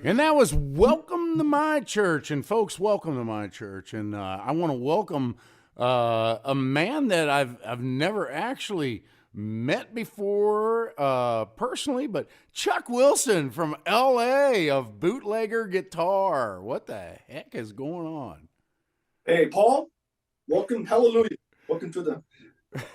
And that was Welcome to My Church. And folks, welcome to my church. And I want to welcome a man that I've never actually met before personally, but Chuck Wilson from LA of Bootlegger Guitar. What the heck is going on? Hey, Paul, welcome. Hallelujah. Welcome to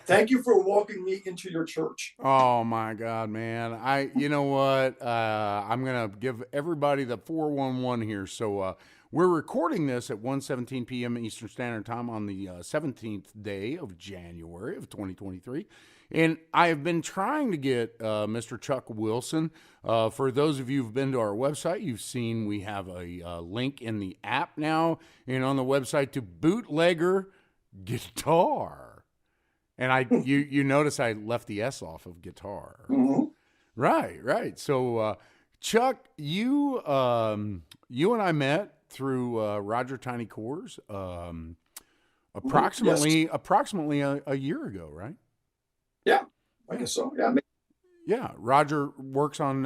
thank you for welcoming me into your church. Oh my God, man. You know what? I'm going to give everybody the 411 here. So, we're recording this at 1:17 p.m. Eastern Standard Time on the 17th day of January of 2023. And I have been trying to get Mr. Chuck Wilson. For those of you who've been to our website, you've seen we have a link in the app now and on the website to Bootlegger Guitar. And you notice I left the S off of guitar. Mm-hmm. Right. So, Chuck, you and I met through Roger Tiny Cores approximately a year ago, right? Yeah, I guess so. Yeah. Yeah. Roger works on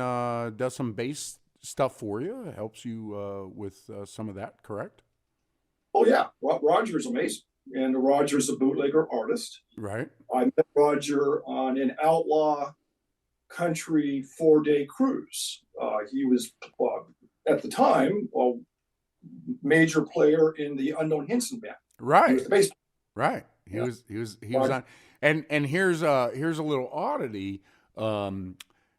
does some bass stuff for you, helps you with some of that, correct? Oh, yeah. Roger's amazing. And Roger's a bootlegger artist. Right. I met Roger on an outlaw country 4-day cruise. He was, at the time, a major player in the Unknown Hinson band. Right. He was the bass player. Right. He was on. And here's a little oddity. When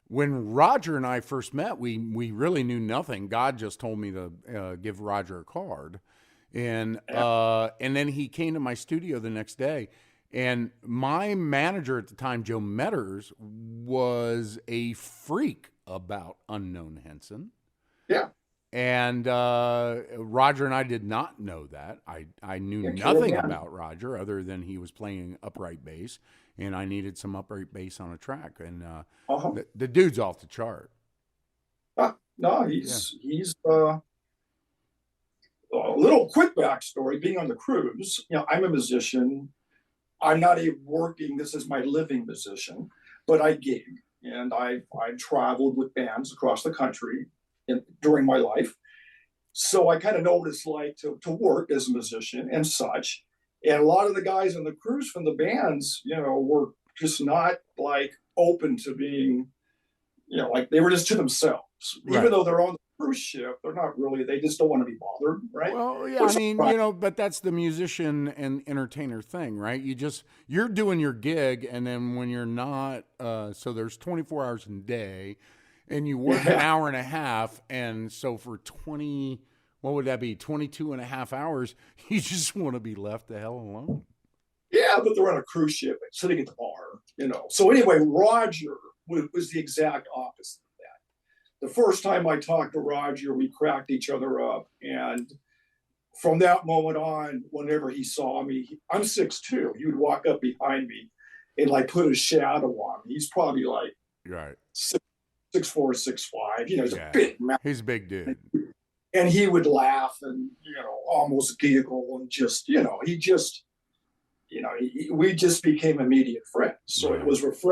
Roger and I first met, we really knew nothing. God just told me to give Roger a card. And then he came to my studio the next day, and my manager at the time, Joe Metters, was a freak about Unknown Hinson. Yeah. And Roger and I did not know that. I knew nothing about Roger other than he was playing upright bass, and I needed some upright bass on a track. And the dude's off the chart. No, he's a little quick backstory. Being on the cruise, I'm a musician. I'm not this is my living musician, but I gig, and I traveled with bands across the country during my life. So I kind of know what it's like to work as a musician and such. And a lot of the guys on the cruise from the bands, were just not like open to being, like they were just to themselves. Right. Even though they're on the cruise ship, they're not really, they just don't want to be bothered, right? Well, yeah, but that's the musician and entertainer thing, right? You're doing your gig, and then when you're not, so there's 24 hours in a day, and you work an hour and a half, and so for 22 and a half hours, you just want to be left the hell alone. Yeah, but they're on a cruise ship, sitting at the bar, So anyway, Roger was the exact opposite. The first time I talked to Roger, we cracked each other up. And from that moment on, whenever he saw me, I'm 6'2". He would walk up behind me and like put a shadow on me. He's probably like 6'4", 6'5". He's a big man. He's a big dude. And he would laugh and, almost giggle and just, we just became immediate friends. So it was refreshing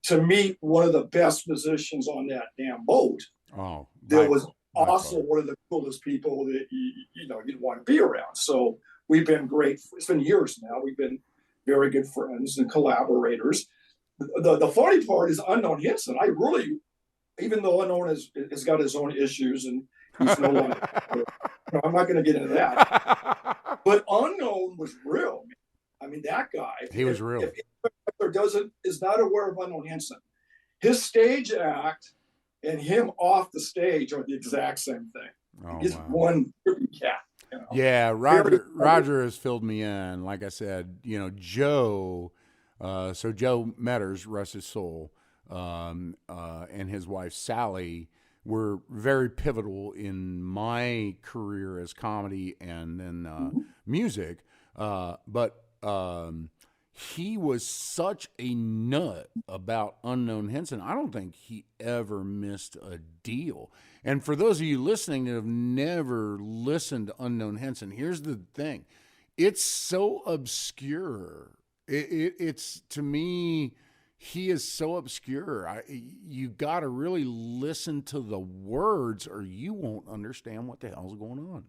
to meet one of the best musicians on that damn boat. Oh, that was also one of the coolest people that you'd want to be around. So we've been great. It's been years now. We've been very good friends and collaborators. The funny part is Unknown Hinson. I really, even though Unknown has got his own issues and he's no longer, I'm not going to get into that. But Unknown was real. I mean, that guy. He was real. If is not aware of Unknown Hinson, his stage act and him off the stage are the exact same thing. He's one cat. Yeah, Roger has filled me in. Like I said, Joe. So Joe Metters, rest his soul, and his wife Sally were very pivotal in my career as comedy and then music. But he was such a nut about Unknown Hinson. I don't think he ever missed a deal. And for those of you listening that have never listened to Unknown Hinson, here's the thing. It's so obscure. It's to me, he is so obscure. You got to really listen to the words, or you won't understand what the hell's going on.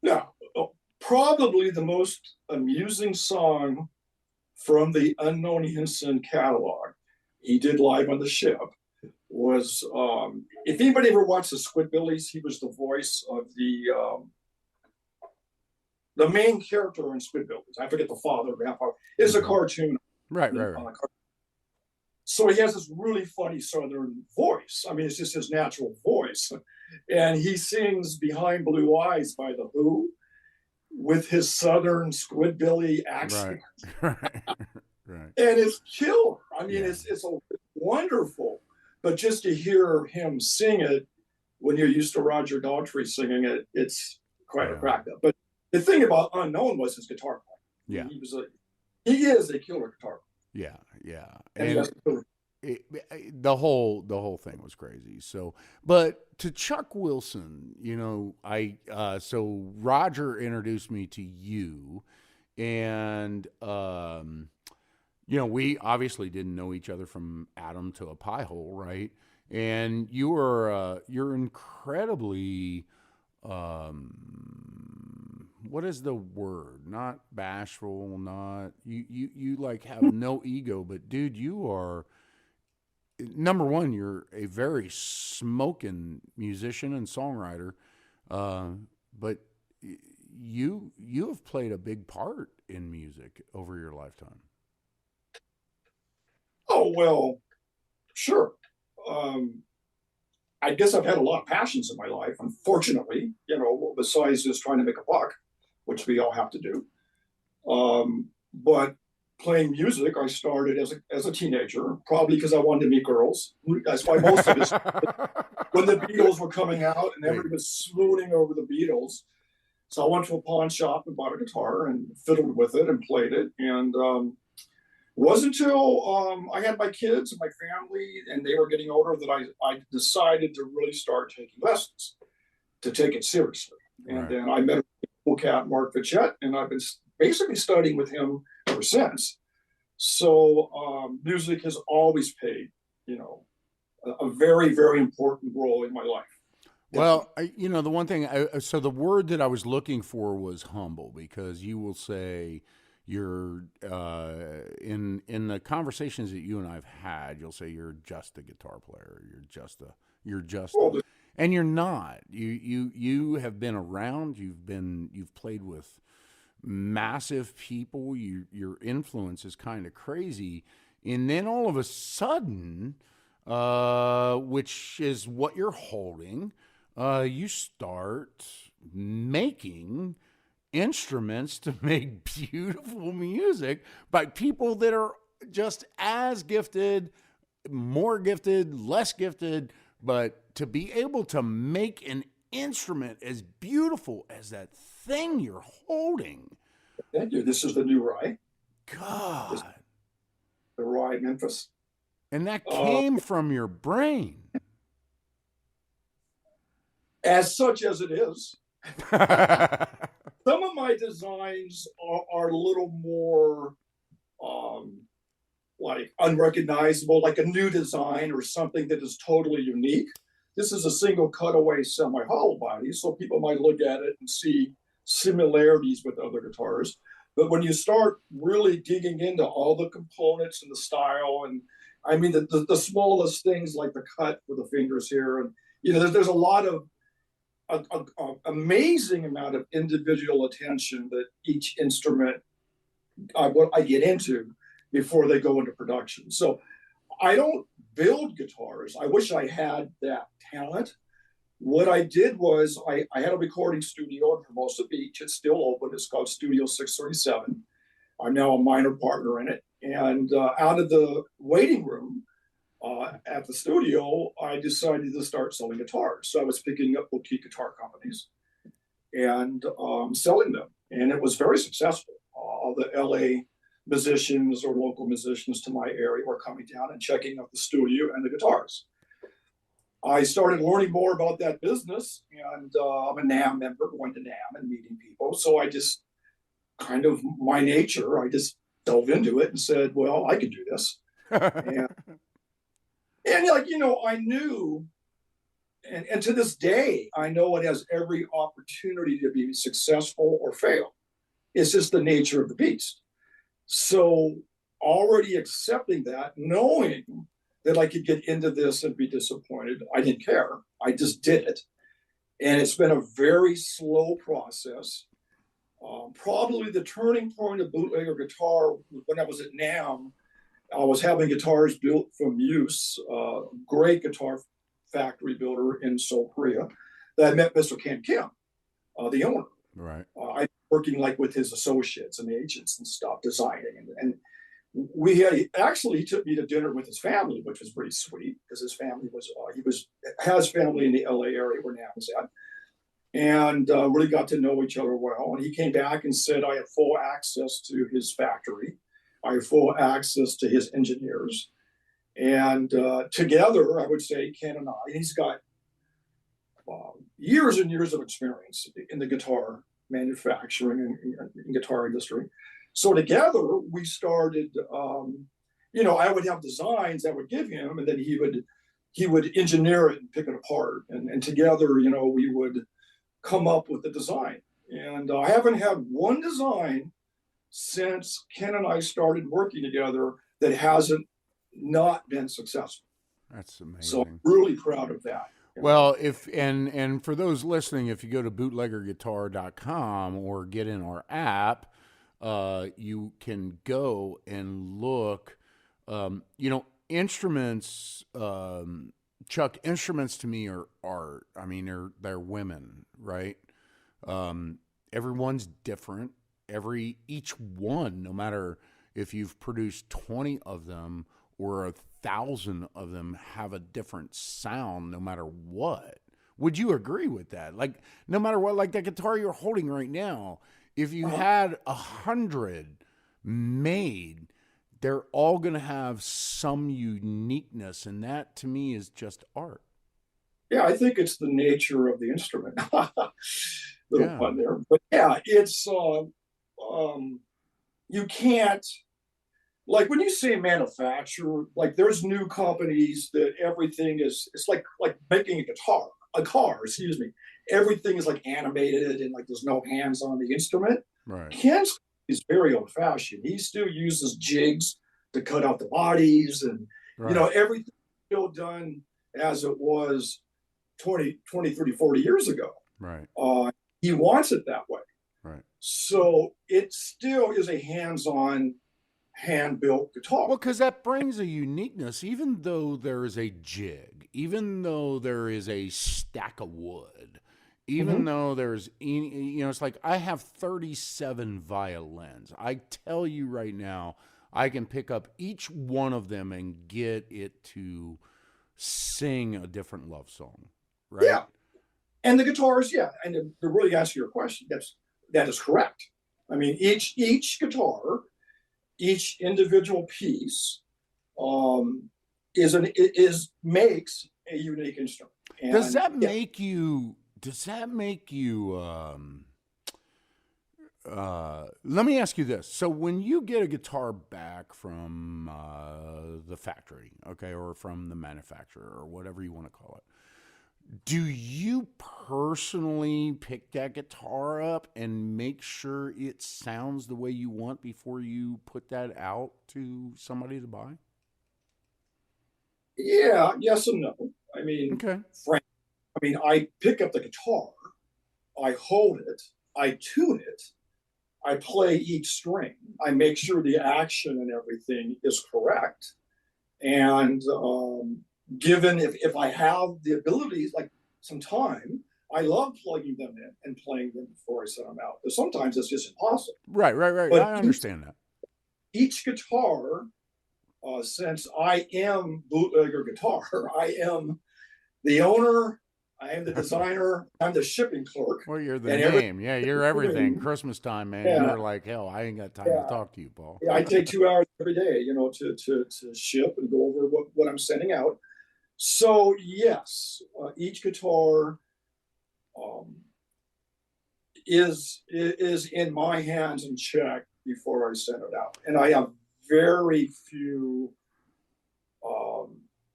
Now, probably the most amusing song from the Unknown Hinson catalog he did live on the ship was, if anybody ever watched the Squidbillies, he was the voice of the main character in Squidbillies. I forget the father, grandfather. It's a cartoon. Right. So he has this really funny Southern voice. I mean, it's just his natural voice. And he sings Behind Blue Eyes by The Who with his Southern Squidbilly accent. Right. And it's killer. I mean, it's wonderful. But just to hear him sing it when you're used to Roger Daltrey singing it, it's quite a crack up. But the thing about Unknown was his guitar playing. Yeah. He is a killer guitar player. Yeah. And the whole thing was crazy. So, but to Chuck Wilson, so Roger introduced me to you, and we obviously didn't know each other from Adam to a pie hole, right? And you're incredibly, what is the word? Not bashful, not you like have no ego, but dude, you are, number one, you're a very smoking musician and songwriter, but you have played a big part in music over your lifetime. Oh, well, sure. I guess I've had a lot of passions in my life, unfortunately, besides just trying to make a buck, which we all have to do. But playing music, I started as a teenager, probably because I wanted to meet girls. That's why most of this, when the Beatles were coming out and everybody was swooning over the Beatles. So I went to a pawn shop and bought a guitar and fiddled with it and played it. And wasn't until I had my kids and my family and they were getting older that I decided to really start taking lessons, to take it seriously. And then I met a cool cat, Mark Vichette, and I've been basically studying with him ever since. So music has always played, a very, very important role in my life. Well, the one thing, so the word that I was looking for was humble, because you will say you're, in the conversations that you and I've had, you'll say you're just a guitar player. And you're not. You have been around. You've played with massive people. Your influence is kind of crazy, and then all of a sudden, which is what you're holding, you start making instruments to make beautiful music by people that are just as gifted, more gifted, less gifted, but to be able to make an instrument as beautiful as that thing you're holding. Thank you. This is the new Rye. God. The Rye Memphis. And that came from your brain. As such as it is. Some of my designs are a little more like unrecognizable, like a new design or something that is totally unique. This is a single cutaway semi-hollow body, so people might look at it and see similarities with other guitars. But when you start really digging into all the components and the style, and I mean the smallest things like the cut for the fingers here, and there's a lot of amazing amount of individual attention that each instrument what I get into before they go into production. So I don't build guitars. I wish I had that talent. What I did was I had a recording studio in Hermosa Beach. It's still open. It's called Studio 637. I'm now a minor partner in it. And out of the waiting room at the studio, I decided to start selling guitars. So I was picking up boutique guitar companies and selling them. And it was very successful. All the LA musicians or local musicians to my area were coming down and checking out the studio and the guitars. I started learning more about that business, and I'm a NAMM member, going to NAMM and meeting people. So I just kind of, my nature, I just dove into it and said, well, I could do this. And like, I knew, and to this day, I know it has every opportunity to be successful or fail. It's just the nature of the beast. So already accepting that, knowing that I could get into this and be disappointed, I didn't care. I just did it. And it's been a very slow process. Probably the turning point of Bootlegger Guitar, when I was at NAMM, I was having guitars built from use, great guitar factory builder in Seoul, Korea, that I met Mr. Ken Kim, the owner. Right. I working like with his associates and agents and stuff, designing, and we had actually he took me to dinner with his family, which was pretty sweet because his family was has family in the LA area where Nam was at, and really got to know each other well. And he came back and said, I have full access to his factory, I have full access to his engineers, and together, I would say Ken and he's got years and years of experience in the guitar manufacturing and guitar industry. So together we started, I would have designs that would give him, and then he would engineer it and pick it apart. And together, we would come up with the design. And I haven't had one design since Ken and I started working together that hasn't not been successful. That's amazing. So I'm really proud of that. Well, if and for those listening, if you go to bootleggerguitar.com or get in our app, you can go and look. Instruments, Chuck. Instruments to me are art. I mean, they're women, right? Everyone's different. Each one, no matter if you've produced 20 of them or 1,000 of them, have a different sound no matter what. Would you agree with that? Like, no matter what, like the guitar you're holding right now, if you had 100 made, they're all going to have some uniqueness. And that to me is just art. Yeah, I think it's the nature of the instrument. Little fun there. But yeah, it's, you can't, like when you say manufacturer, like there's new companies that everything it's like making a car, excuse me. Everything is like animated and like there's no hands on the instrument. Right. Ken's is very old fashioned. He still uses jigs to cut out the bodies and, everything still done as it was 20, 30, 40 years ago. Right. He wants it that way. Right. So it still is a hands-on, hand-built guitar. Well, because that brings a uniqueness, even though there is a jig, even though there is a stack of wood, even though there's, it's like I have 37 violins. I tell you right now, I can pick up each one of them and get it to sing a different love song, right? Yeah. And the guitars, yeah. And to really answer your question, that is correct. I mean, each guitar, each individual piece makes a unique instrument. And does that make you let me ask you this. So when you get a guitar back from the factory, okay, or from the manufacturer or whatever you want to call it, do you personally pick that guitar up and make sure it sounds the way you want before you put that out to somebody to buy? Yeah, yes and no. I mean, okay. I pick up the guitar, I hold it, I tune it, I play each string, I make sure the action and everything is correct. And given if I have the abilities, like some time, I love plugging them in and playing them before I set them out. But sometimes it's just impossible. Right. But I understand that. Each guitar, since I am Bootlegger Guitar, I am the owner, I am the designer, I'm the shipping clerk. Well, you're the name. Yeah, you're everything. Christmas time, man. Yeah. You're like, hell, I ain't got time to talk to you, Paul. Yeah, I take 2 hours every day, to ship and go over what I'm sending out. So yes, each guitar is in my hands and checked before I send it out. And I have very few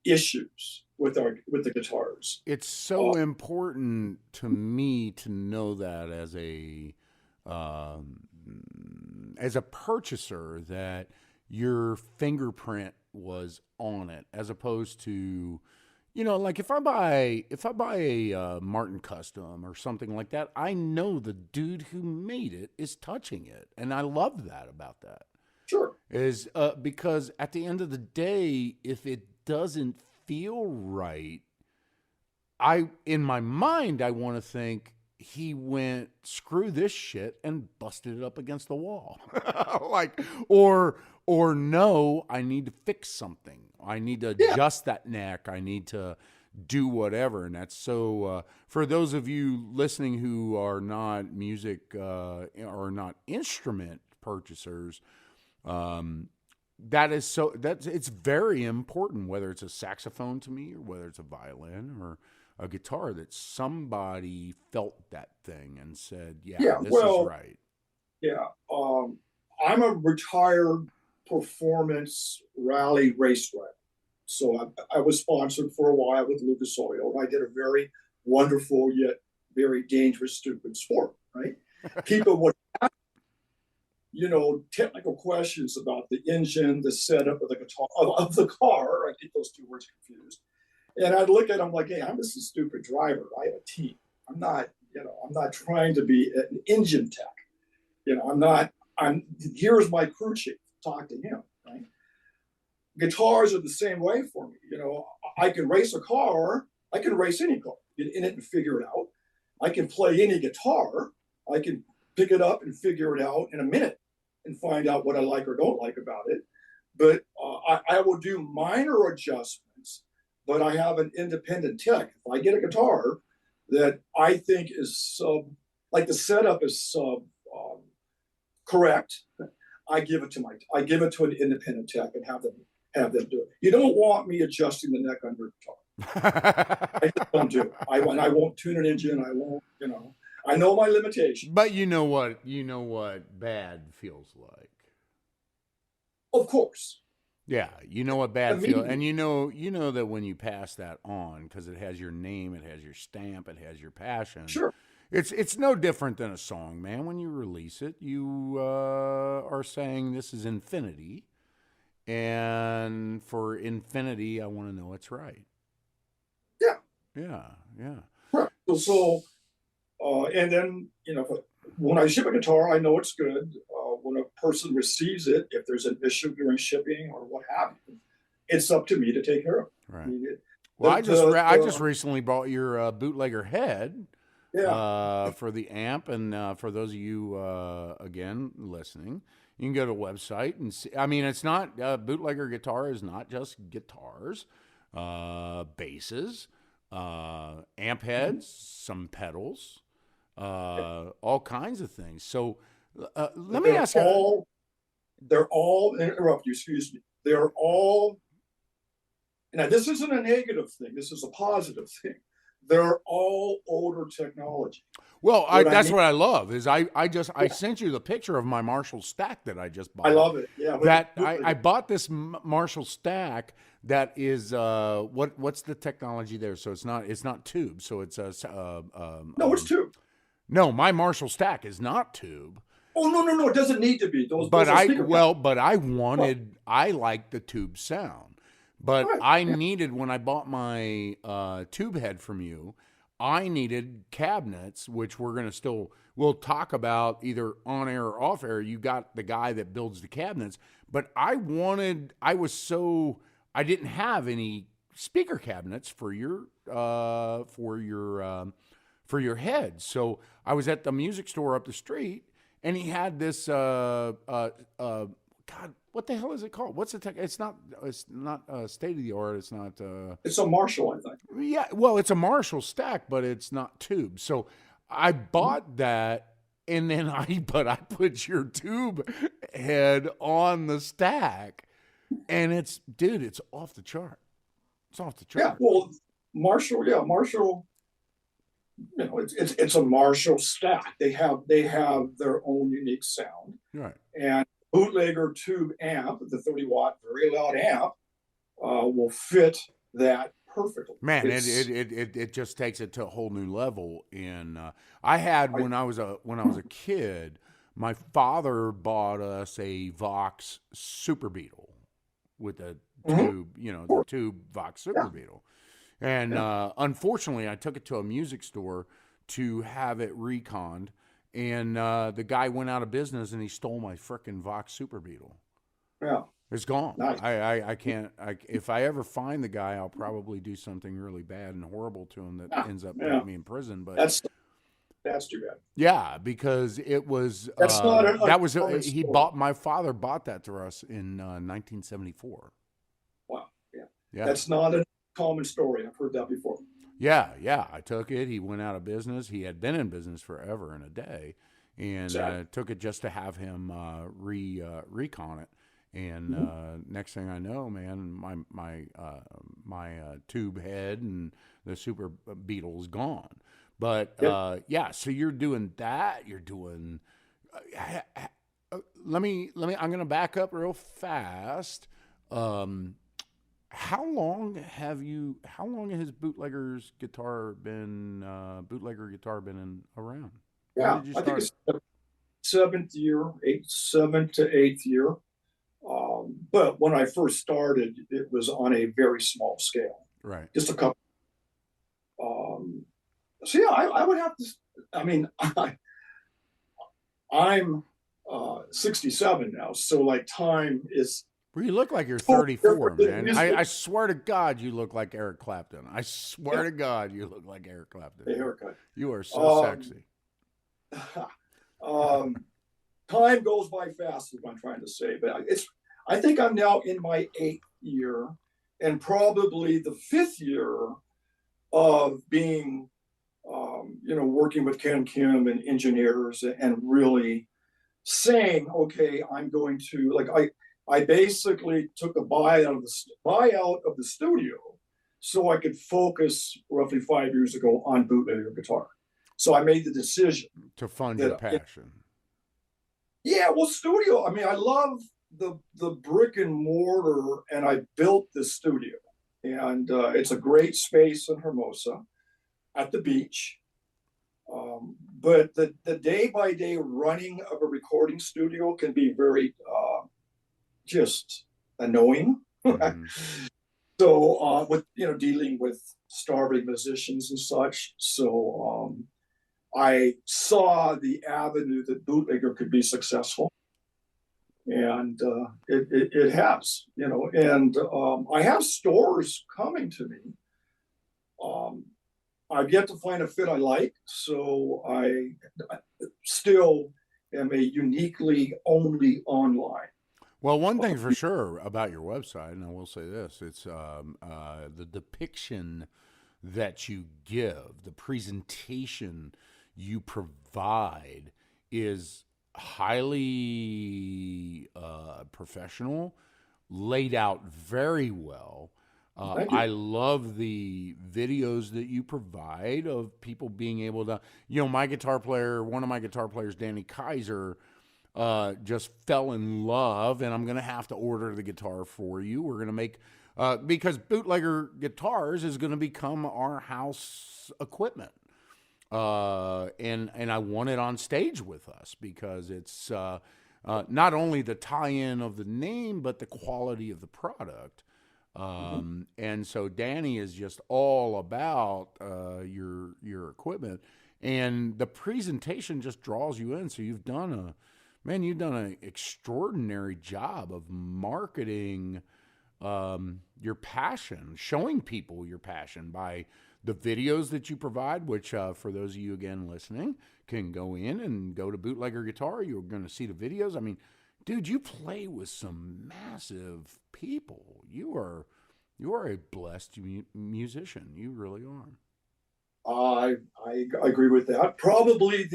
issues with the guitars. It's so important to me to know that um, as a purchaser, that your fingerprint was on it, as opposed to, like if I buy a Martin Custom or something like that, I know the dude who made it is touching it, and I love that about that. Sure. Is because at the end of the day, if it doesn't feel right, in my mind, I want to think he went, screw this shit, and busted it up against the wall. Like, or no, I need to fix something. I need to Yeah. adjust that neck. I need to do whatever. And that's so, for those of you listening who are not music, or not instrument purchasers, um, it's very important, whether it's a saxophone to me, or whether it's a violin or a guitar, that somebody felt that thing and said, yeah, Yeah. this is Well, right. yeah. I'm a retired performance rally race driver. So I was sponsored for a while with Lucas Oil. I did a very wonderful yet very dangerous, stupid sport, right? People would ask, technical questions about the engine, the setup of the guitar, of the car. I get those two words confused. And I'd look at them like, hey, I'm just a stupid driver. I have a team. I'm not trying to be an engine tech. Here's my crew chief. Talk to him, right? Guitars are the same way for me. I can race a car. I can race any car, get in it and figure it out. I can play any guitar. I can pick it up and figure it out in a minute and find out what I like or don't like about it. But I will do minor adjustments, but I have an independent tech. If I get a guitar that I think is like the setup is correct, I give it to an independent tech and have them do it. You don't want me adjusting the neck on your guitar. I just don't do it. I won't tune an engine. I won't. I know my limitations. But you know what bad feels like. Of course. Yeah, you know what bad feels, and you know that when you pass that on, because it has your name, it has your stamp, it has your passion. Sure. It's no different than a song, man. When you release it, you are saying this is infinity, and for infinity, I want to know it's right. Yeah. Yeah, yeah. Right. And then when I ship a guitar, I know it's good. When a person receives it, if there's an issue during shipping or what have you, it's up to me to take care of it. Right. I I just recently bought your bootlegger head. Yeah. For the amp, and for those of you again listening, you can go to the website and see. I mean, it's not Bootlegger Guitar is not just guitars, basses, amp heads, some pedals, all kinds of things. So let me ask you. They're all interrupt you. Excuse me. They're all. Now, this isn't a negative thing. This is a positive thing. They're all older technology. Well, that's what I love is I sent you the picture of my Marshall stack that I just bought. I love it. Yeah. I bought this Marshall stack that is what's the technology there? So it's not tube. So it's no, it's tube. No, my Marshall stack is not tube. Oh no! It doesn't need to be. I like the tube sound. But I needed, when I bought my tube head from you, I needed cabinets, which we'll talk about either on air or off air. You got the guy that builds the cabinets, but I didn't have any speaker cabinets for your head. So I was at the music store up the street, and he had this God, what the hell is it called? What's the tech? It's not state of the art. It's not. It's a Marshall, I think. Yeah, well, it's a Marshall stack, but it's not tube. So I bought that, and then I put your tube head on the stack, and it's off the chart. It's off the chart. Yeah, well, Marshall. It's a Marshall stack. They have their own unique sound. Right. And Bootlegger tube amp, the 30-watt, very loud amp, will fit that perfectly. Man, it just takes it to a whole new level. And I had I, when I was a kid, my father bought us a Vox Super Beetle with a mhm, of tube, the course. tube Vox Yeah, Super Beetle. And yeah. unfortunately, I took it to a music store to have it reconned, and the guy went out of business, and he stole my frickin' Vox Super Beetle. Yeah, It's gone. nice. I can't. If I ever find the guy, I'll probably do something really bad and horrible to him that Yeah, ends up yeah. putting me in prison. But That's that's too bad. yeah, because it was That's not an that was uncommon he story. bought my father bought that to us in 1974. Wow. Yeah, Yeah. that's not a common story. I've heard that before. Yeah. I took it. He went out of business. He had been in business forever and a day, and Sad. took it just to have him recon it. And Mhm. next thing I know, man, my tube head and the Super Beetle's gone. But Yep. yeah, so you're doing that. You're doing. Let me. I'm gonna back up real fast. Um, how long has bootlegger guitar been around? When Yeah, did you I think start? it's seventh year, seventh to eighth year. But when I first started, it was on a very small scale, Right. just a couple. Um, so yeah, I would have to. I mean, I'm 67 now, so like time is Well, you look like you're totally 34, different than it man. used to I swear to God, you look like Eric Clapton. I be. swear to God, you look like Eric Clapton. A haircut. You are so Um, sexy. um, time goes by fast, is what I'm trying to say. But it's, I think I'm now in my eighth year, and probably the fifth year of being, working with Ken Kim and engineers, and really saying, okay, I'm going to like I basically took a buyout of the studio so I could focus roughly 5 years ago on bootlegger guitar. So I made the decision To fund your that passion. yeah, well, studio. I mean, I love the brick and mortar, and I built this studio, and it's a great space in Hermosa at the beach. But the day by day running of a recording studio can be very just annoying. Hmm. So with dealing with starving musicians and such, so I saw the avenue that bootlegger could be successful, and it has, and I have stores coming to me. Um, I've yet to find a fit I like, so I still am a uniquely only online. Well, one thing for sure about your website, and I will say this: it's the depiction that you give, the presentation you provide is highly professional, laid out very well. Thank I you. love the videos that you provide of people being able to, one of my guitar players, Danny Kaiser, just fell in love, and I'm going to have to order the guitar for you. We're going to make, because Bootlegger Guitars is going to become our house equipment. And I want it on stage with us because it's not only the tie-in of the name, but the quality of the product. Mhm. And so Danny is just all about your equipment, and the presentation just draws you in. So you've done an extraordinary job of marketing your passion, showing people your passion by the videos that you provide, which for those of you again listening can go in and go to Bootlegger Guitar. You're going to see the videos. I mean, dude, you play with some massive people. You are a blessed musician. You really are. I agree with that. Probably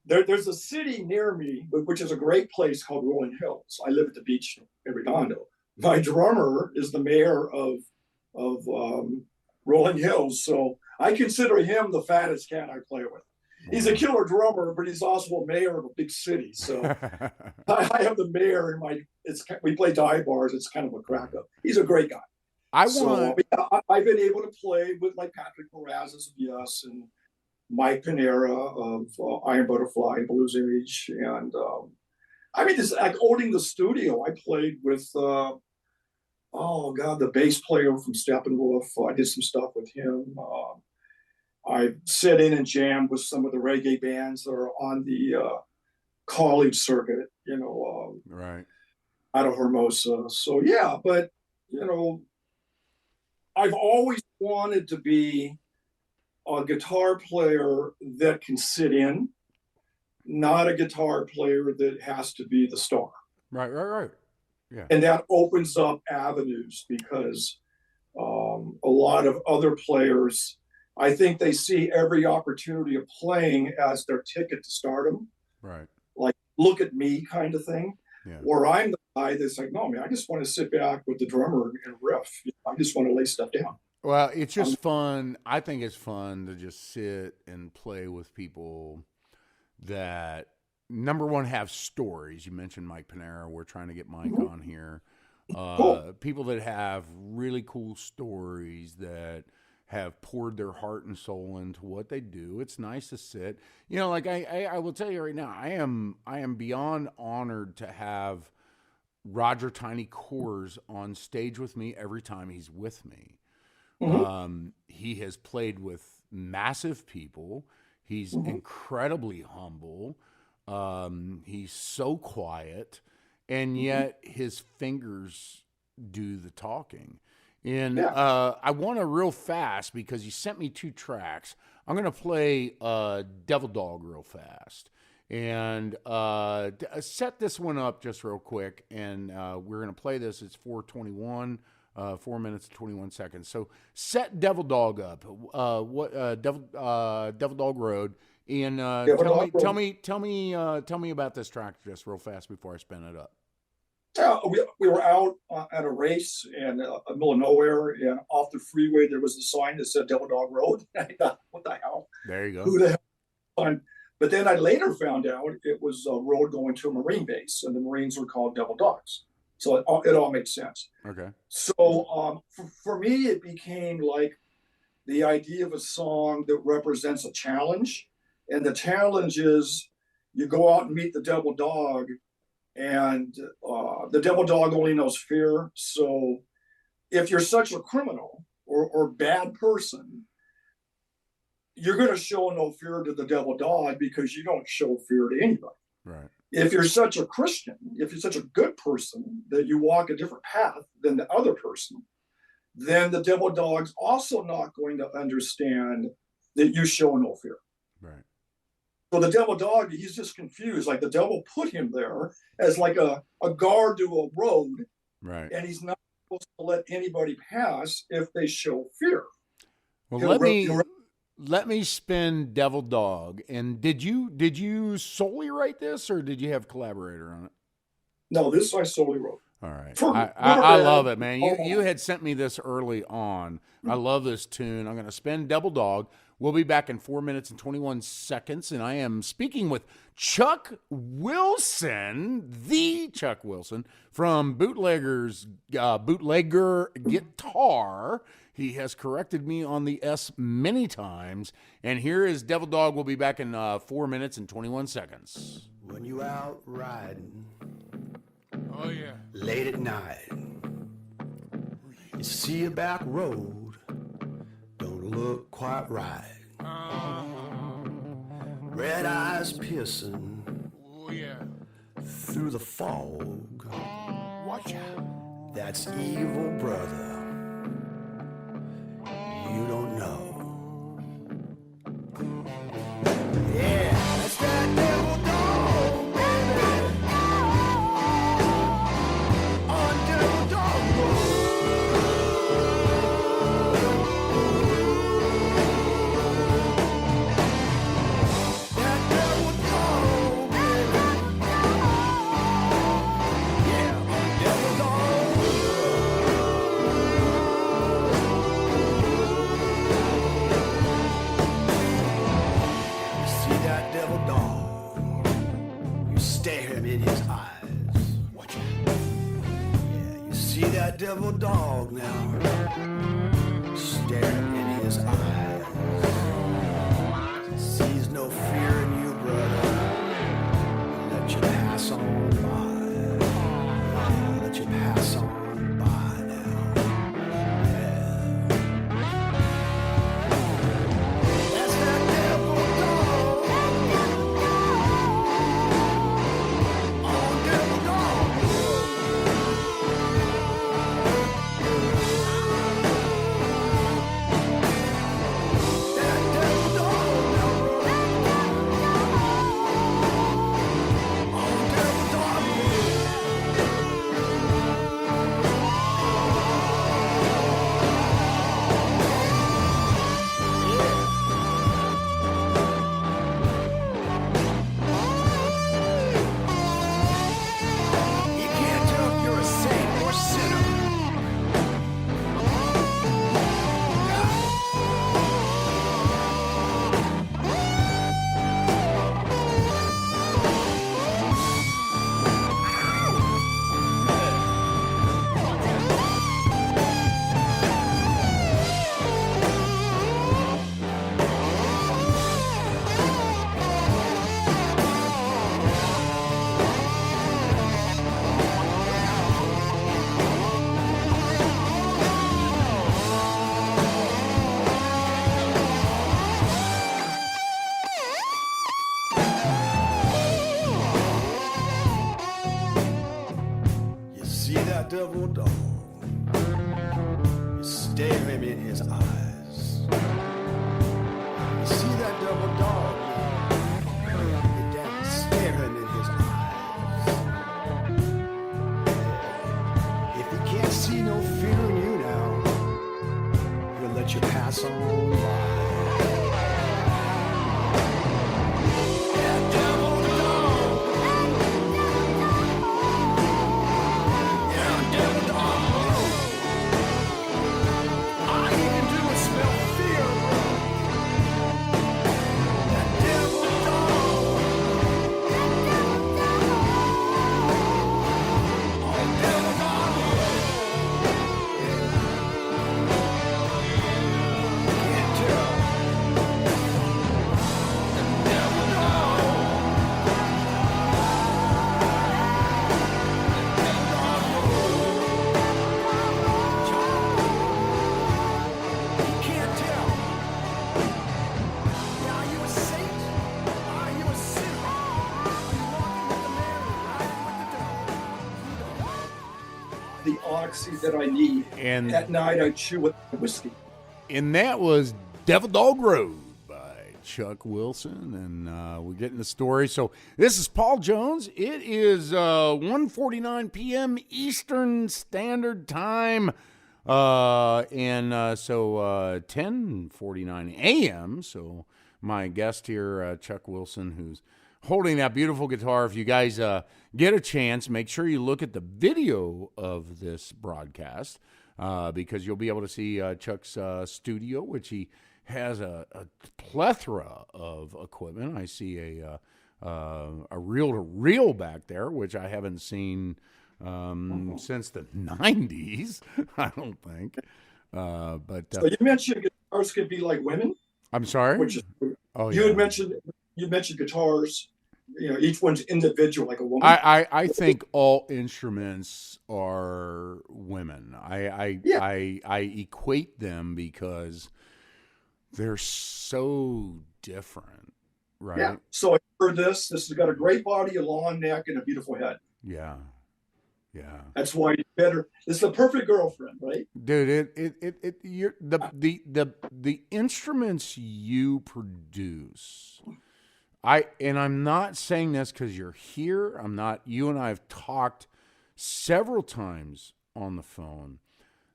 there's a city near me, which is a great place called Rolling Hills. I live at the beach in Redondo. My drummer is the mayor of Rolling Hills, so I consider him the fattest cat I play with. He's a killer drummer, but he's also a mayor of a big city. So I have the mayor in my. We play dive bars. It's kind of a crack up. He's a great guy. I've been able to play with like Patrick Morazes of Yes and Mike Panera of Iron Butterfly and Blues Image, and this like owning the studio. I played with the bass player from Steppenwolf. I did some stuff with him. I sit in and jam with some of the reggae bands that are on the college circuit, right, out of Hermosa. So yeah, but I've always wanted to be a guitar player that can sit in, not a guitar player that has to be the star. Right. Yeah. And that opens up avenues because a lot of other players, I think they see every opportunity of playing as their ticket to stardom. Right. Like, look at me kind of thing. Yeah. Where I'm the guy that's like, no, man, I just want to sit back with the drummer and riff. I just want to lay stuff down. Well, it's just fun. I think it's fun to just sit and play with people that, number one, have stories. You mentioned Mike Panera. We're trying to get Mike on here. Cool. People that have really cool stories that have poured their heart and soul into what they do. It's nice to sit. Like I will tell you right now, I am beyond honored to have Roger Tiny Coors on stage with me every time he's with me. Mm-hmm. He has played with massive people. He's incredibly humble. He's so quiet, and yet his fingers do the talking. And I want to real fast, because you sent me 2 tracks. I'm going to play Devil Dog real fast. And set this one up just real quick. And we're going to play this. It's 4:21, 4 minutes and 21 seconds. So set Devil Dog up. Devil Dog Road. And tell me about this track just real fast before I spin it up. We were out at a race in the middle of nowhere, and off the freeway there was a sign that said Devil Dog Road. I thought, what the hell? There you go. Who the hell? But then I later found out it was a road going to a Marine base, and the Marines were called Devil Dogs. So it all makes sense. Okay. So for me, it became like the idea of a song that represents a challenge. And the challenge is you go out and meet the devil dog, and the devil dog only knows fear. So if you're such a criminal or bad person, you're going to show no fear to the devil dog because you don't show fear to anybody. Right. If you're such a Christian, if you're such a good person that you walk a different path than the other person, then the devil dog's also not going to understand that you show no fear. Right. So the devil dog, he's just confused. Like the devil put him there as like a guard to a road. Right. And he's not supposed to let anybody pass if they show fear. Well, let me spin Devil Dog. And did you solely write this, or did you have a collaborator on it? No, this I solely wrote. All right. I love it, man. You had sent me this early on. I love this tune. I'm going to spin Devil Dog. We'll be back in 4 minutes and 21 seconds, and I am speaking with Chuck Wilson, the Chuck Wilson, from Bootlegger Guitar. He has corrected me on the S many times, and here is Devil Dog. We'll be back in 4 minutes and 21 seconds. When you out riding, oh yeah, late at night, you see a back road, don't look quite right. Red eyes piercing, oh yeah, through the fog. watch out. That's evil, brother. You don't know. Yeah, that's that devil dog, baby. On Devil Dog That devil dog, baby. Yeah, on Devil Dog. devil dog. You stare him in his eyes. Watch it. Yeah, you see that devil dog now. Stare him in his eyes. Sees no fear in you, brother. Let you pass on by. Let you pass on by now. Yeah. That's that devil dog. Oh, devil dog. That devil dog. Oh, devil dog. You can't tell if you're a saint or sinner. You see that devil dog? You stare him in his eyes. You see that devil dog? You damn stare him in his eyes. If he can't see no fear in you now, he'll let you pass on by. That devil dog. Yeah, devil dog. All he can do is smell fear. That devil dog. Oh, devil dog. Can't tell. Devil dog. You can't tell. Are you a saint? Are you a sinner? Are you walking with the man or riding with the devil? The oxy that I need. And At night, I chew with whiskey. And that was Devil Dog Road by Chuck Wilson. And we're getting the story. So this is Paul Jones. It is 1:49 p.m. Eastern Standard Time. So 10:49 a.m. So my guest here, Chuck Wilson, who's holding that beautiful guitar. If you guys get a chance, make sure you look at the video of this broadcast. Because you'll be able to see Chuck's studio, which he has a plethora of equipment. I see a reel-to-reel back there, which I haven't seen since the 90s, I don't think. So you mentioned guitars could be like women, I'm sorry? which is Oh, you yeah. had mentioned guitars. You know, each one's individual, like a woman. I think all instruments are women. I equate them because they're so different, right? Yeah. So I heard this. This has got a great body, a long neck, and a beautiful head. Yeah. That's why it's better. This is the perfect girlfriend, right? Dude, the instruments you produce. I'm not saying this because you're here. I'm not. You and I have talked several times on the phone.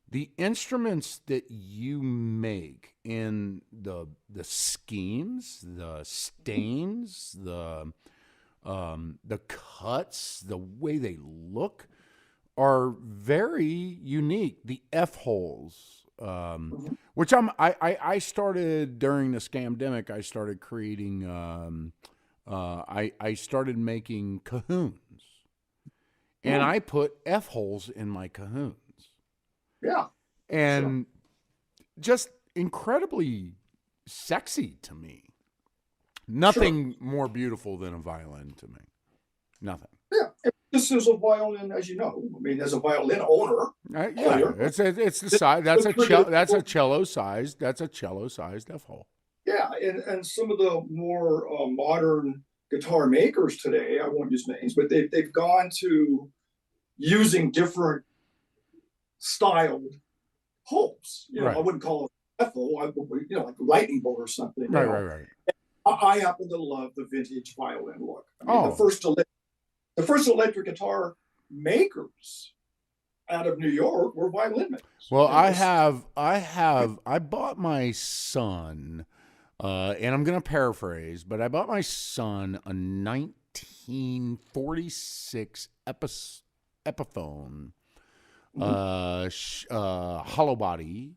The instruments that you make in the schemes, the stains, the cuts, the way they look are very unique. The F holes, which I started during the scamdemic. I started creating I started making cajoons, and I put F holes in my cajoons. Yeah. And just incredibly sexy to me. Nothing more beautiful than a violin to me. Nothing. Yeah. This is a violin, as you know. I mean, as a violin owner, player, it's the size. That's a cello size. That's a cello sized F hole. Yeah, and some of the more modern guitar makers today, I won't use names, but they've gone to using different styled holes. Right. I wouldn't call it F hole, like a lightning bolt or something. Right. I happen to love the vintage violin look. I mean, the first electric guitar makers out of New York were violin makers. Well, I bought my son, and I'm going to paraphrase, but I bought my son a 1946 Epiphone hollow body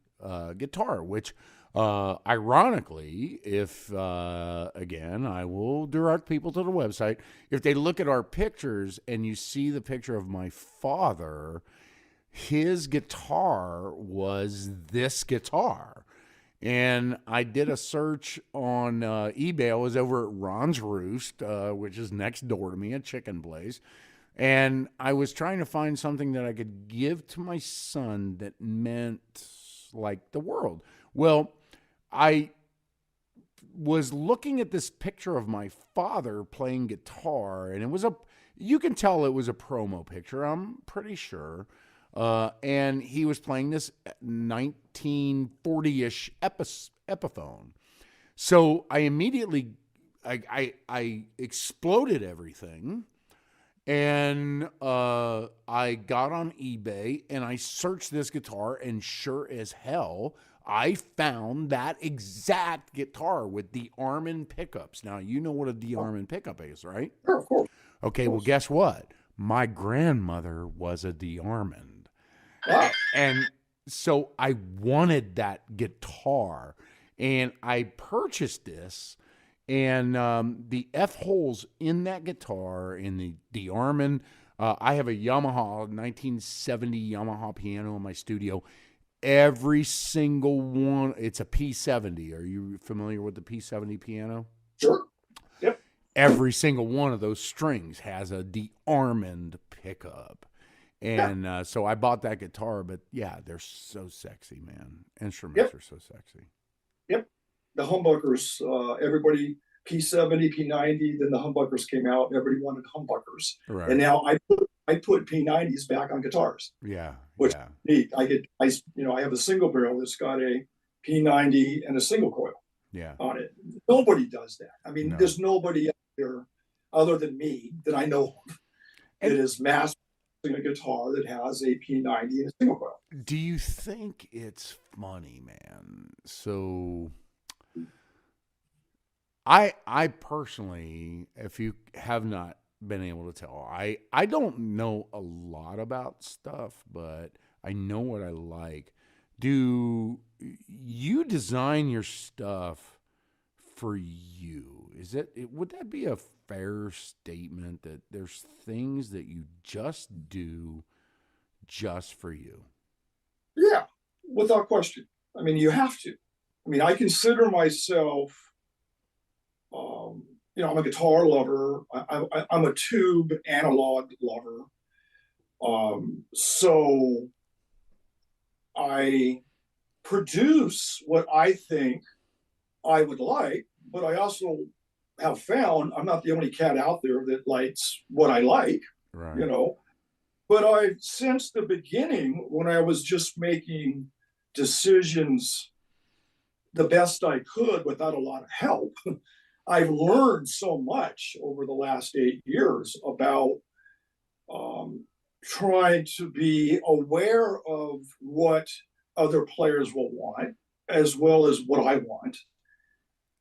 guitar, which ironically, if again, I will direct people to the website. If they look at our pictures and you see the picture of my father, his guitar was this guitar. And I did a search on eBay. I was over at Ron's Roost, which is next door to me, a chicken place. And I was trying to find something that I could give to my son that meant like the world. Well, I was looking at this picture of my father playing guitar, and you can tell it was a promo picture, I'm pretty sure. And he was playing this 1940-ish Epiphone. So I immediately, I exploded everything. And I got on eBay and I searched this guitar, and sure as hell, I found that exact guitar with the Armin pickups. Now, you know what a de-Armin pickup is, right? Sure, of course. Okay, well, guess what? My grandmother was a de-Armin. Wow. And so I wanted that guitar, and I purchased this. And the F holes in that guitar, in the de-Armin, I have a Yamaha 1970 Yamaha piano in my studio. Every single one, it's a P70. Are you familiar with the P70 piano? Sure. Yep. Every single one of those strings has a de-Armin pickup. And so I bought that guitar, but yeah, they're so sexy, man. Instruments are so sexy. Yep. The humbuckers, everybody, P70, P90, then the humbuckers came out. Everybody wanted humbuckers. Right. And now I put P90s back on guitars. Yeah. Which is neat. I have a single barrel that's got a P90 and a single coil on it. Nobody does that. I mean, there's nobody out there other than me that I know of that is mastering a guitar that has a P90 and a single coil. Do you think it's funny, man? So I personally, if you have not been able to tell, I don't know a lot about stuff, but I know what I like. Do you design your stuff for you? Would that be a fair statement that there's things that you just do just for you? Yeah, without question. I mean, you have to. I mean, I consider myself, I'm a guitar lover. I'm a tube analog lover. So I produce what I think I would like, but I also have found I'm not the only cat out there that likes what I like, right. But since the beginning, when I was just making decisions the best I could without a lot of help, I've learned so much over the last 8 years about trying to be aware of what other players will want, as well as what I want.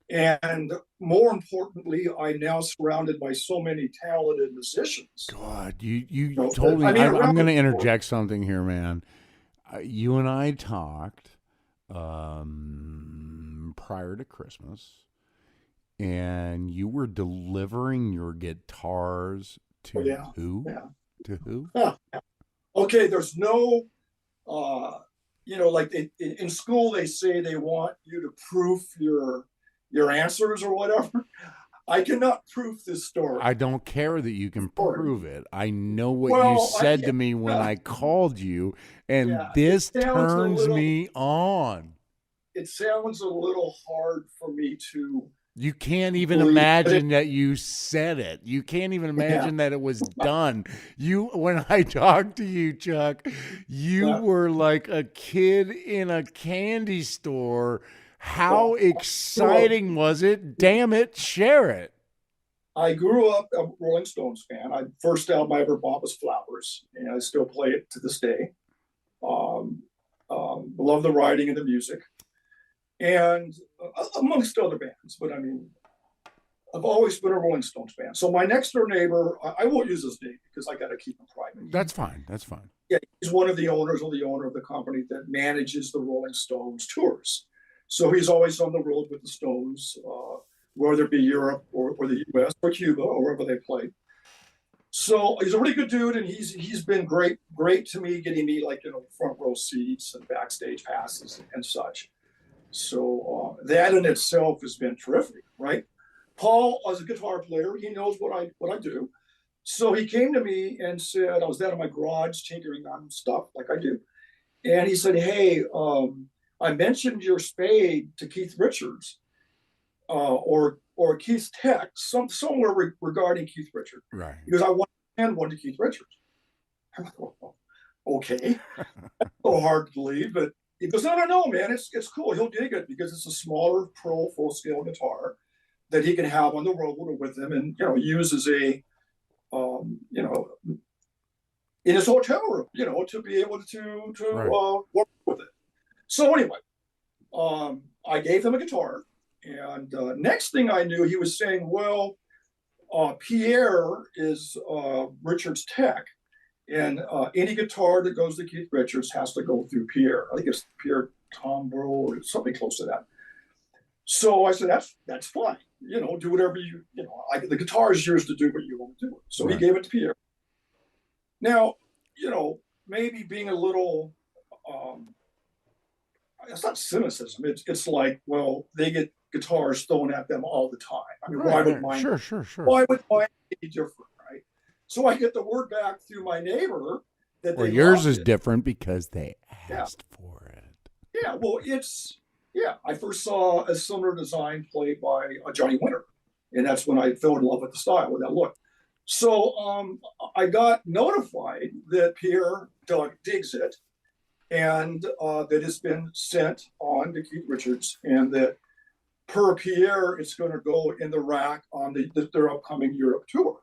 And more importantly, I'm now surrounded by so many talented musicians. God, you told me. I'm going to interject something here, man. You and I talked prior to Christmas, and man, you were delivering your guitars to who? Yeah. To who? Okay, there's no, like in school they say they want you to proof your answers or whatever. I cannot proof this story. I don't care that you can prove it. I know what you Well, said to me when I called you, and this turns me on. It sounds a little hard for me to. You can't even imagine that you said it. You can't even imagine that it was done. When I talked to you, Chuck, you were like a kid in a candy store. How exciting was it? Damn it, share it. I grew up a Rolling Stones fan. First album I ever bought was Flowers, and I still play it to this day. Love the writing and the music, and amongst other bands. But I mean, I've always been a Rolling Stones fan. So my next door neighbor, I won't use his name because I got to keep him private. That's fine. That's fine. Yeah, he's one of the owners or the owner of the company that manages the Rolling Stones tours. So he's always on the road with the Stones, whether it be Europe or the U.S. or Cuba or wherever they play. So he's a really good dude, and he's been great to me, getting me front row seats and backstage passes and such. So that in itself has been terrific, right? Paul, as a guitar player, he knows what I do. So he came to me and said, I was down in my garage tinkering on stuff like I do. And he said, hey, I mentioned your spade to Keith Richards or Keith's text, somewhere regarding Keith Richards. Right. Because I want to hand one to Keith Richards. I'm like, oh, okay. That's so hard to believe, but he goes, no, man, it's cool. He'll dig it because it's a smaller pro full-scale guitar that he can have on the road with him and, use as a, in his hotel room, to be able to work with it. So anyway, I gave him a guitar, and next thing I knew, he was saying, well, Pierre is Richard's tech, and any guitar that goes to Keith Richards has to go through Pierre. I think it's Pierre Tombro or something close to that. So I said, that's fine. Do whatever the guitar is yours to do what you want to do. So he gave it to Pierre. Now, maybe being a little, it's not cynicism. It's like, well, they get guitars thrown at them all the time. I mean, why would mine? Sure. Why would mine be different, right? So I get the word back through my neighbor that yours is different because they asked for it. Yeah, well, I first saw a similar design played by Johnny Winter, and that's when I fell in love with the style, with that look. So I got notified that Pierre digs it, and that it's been sent on to Keith Richards, and that per Pierre, it's going to go in the rack on their upcoming Europe tour.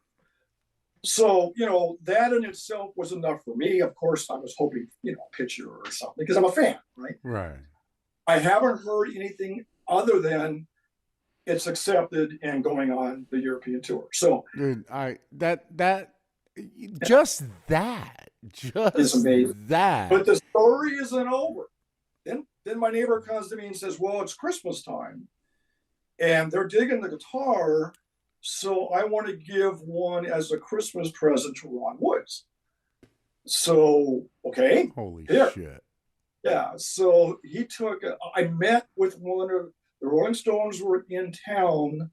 So, that in itself was enough for me. Of course, I was hoping, a picture or something, because I'm a fan, right? Right. I haven't heard anything other than it's accepted and going on the European tour. So, dude, just is amazing. That. But the story isn't over. Then my neighbor comes to me and says, well, it's Christmas time, and they're digging the guitar, so I want to give one as a Christmas present to Ron Woods. So, okay. Holy shit. Yeah, so I met with one of the Rolling Stones were in town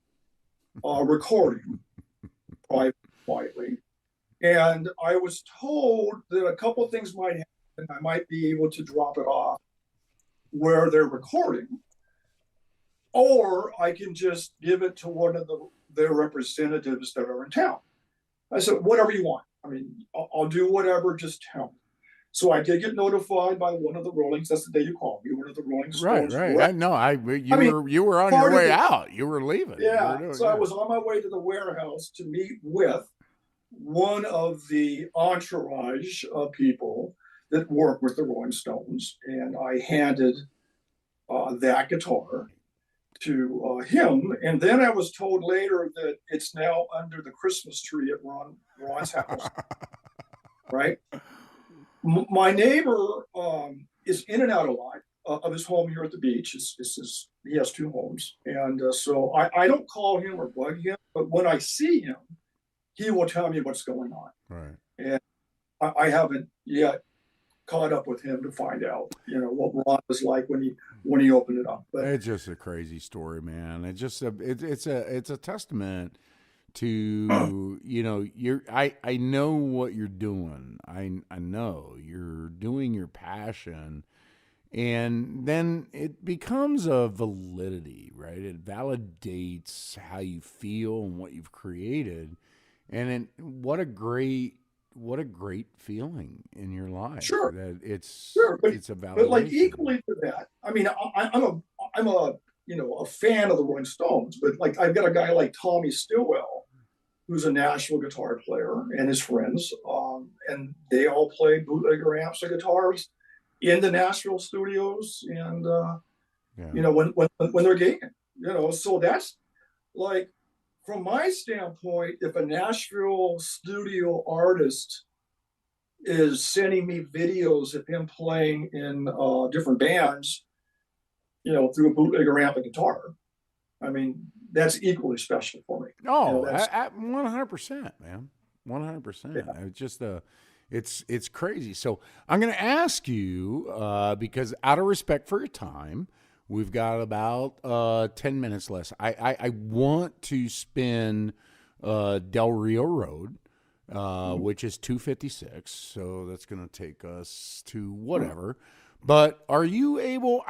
recording quietly. And I was told that a couple of things might happen. I might be able to drop it off where they're recording, or I can just give it to one of their representatives that are in town. I said, whatever you want. I mean, I'll do whatever, just tell me. So I did get notified by one of the Rollings. That's the day you called me. One of the Rolling Stones. Right. You were on your way out. You were leaving. Yeah. I was on my way to the warehouse to meet with one of the entourage of people that work with the Rolling Stones, and I handed that guitar to him. And then I was told later that it's now under the Christmas tree at Ron's house. Right. My neighbor is in and out of life. of his home here at the beach. He has 2 homes, and so I don't call him or bug him, but when I see him, he will tell me what's going on. Right. And I haven't yet caught up with him to find out, what Ron was like when he opened it up. But it's just a crazy story, man. It's a testament to I know what you're doing. I know you're doing your passion, and then it becomes a validity, right? It validates how you feel and what you've created, and what a great feeling in your life. Sure, that it's but, it's a validation. But like equally to that, I mean, I'm a fan of the Rolling Stones, but like I've got a guy like Tommy Stillwell, who's a Nashville guitar player, and his friends, and they all play bootlegger amps and guitars in the Nashville studios, and when they're gigging, so that's like, from my standpoint, if a Nashville studio artist is sending me videos of him playing in different bands, through a bootlegger amp and guitar, I mean, that's equally special for me. Oh, 100%, man. 100%. Yeah. It's just it's crazy. So I'm going to ask you, because out of respect for your time, we've got about 10 minutes less. I want to spin Del Rio Road, which is 256. So that's going to take us to whatever. But are you able,